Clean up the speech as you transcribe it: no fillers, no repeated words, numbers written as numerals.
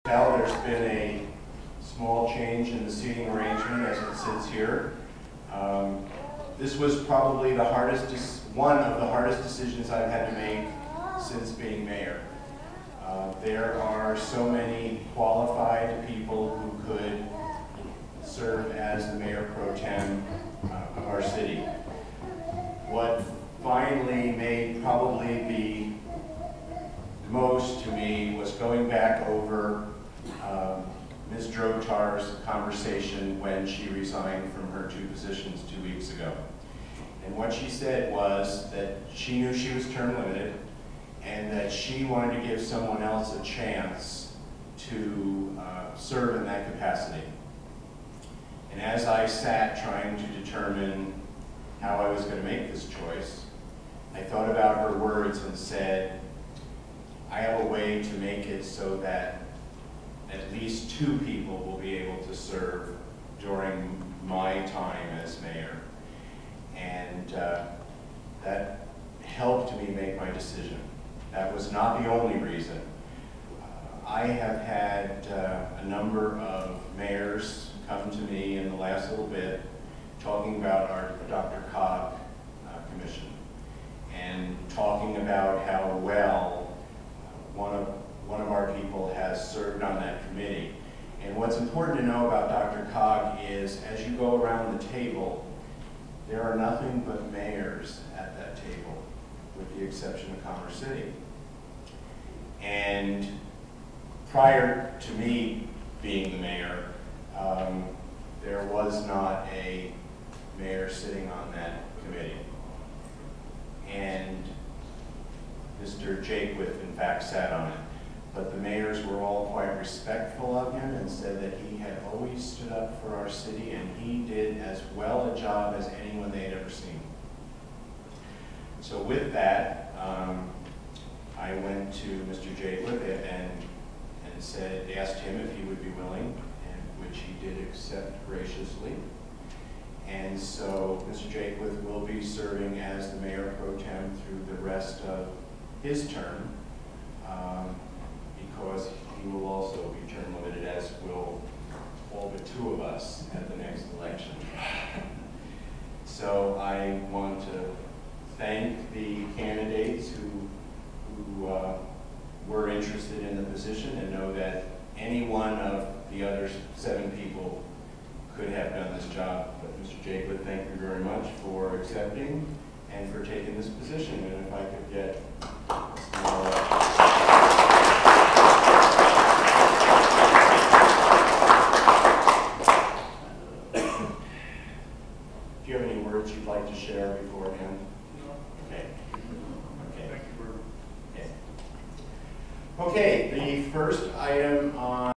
There's been a small change in the seating arrangement as it sits here. This was probably one of the hardest decisions I've had to make since being mayor. There are so many qualified people who could serve as the mayor pro tem of our city. What finally made probably the most to me was going back over Ms. Drotar's conversation when she resigned from her 2 positions 2 weeks ago. And what she said was that she knew she was term limited and that she wanted to give someone else a chance to serve in that capacity. And as I sat trying to determine how I was going to make this choice, I thought about her words and said, I have a way to make it so that at least 2 people will be able to serve during my time as mayor. And that helped me make my decision. That was not the only reason. I have had a number of mayors come to me in the last little bit talking about our DRCOG commission and talking about how well one of our people has served on that committee. And what's important to know about DRCOG is as you go around the table, there are nothing but mayors at that table, with the exception of Commerce City. And prior to me being the mayor, there was not a mayor sitting on that committee. And Mr. Jakewith, in fact, sat on it. But the mayors were all quite respectful of him and said that he had always stood up for our city and he did as well a job as anyone they had ever seen. So with that, I went to Mr. Jakewith and asked him if he would be willing, and which he did accept graciously. And so Mr. Jakewith will be serving as the mayor pro tem through the rest of his term, because he will also be term limited, as will all but 2 of us at the next election. So I want to thank the candidates who were interested in the position and know that any one of the other 7 people could have done this job. But Mr. Jakewith, thank you very much for accepting and for taking this position. And if I could get a small do you have any words you'd like to share beforehand? No. Okay. Okay. Thank you very much. Okay. Okay, the first item on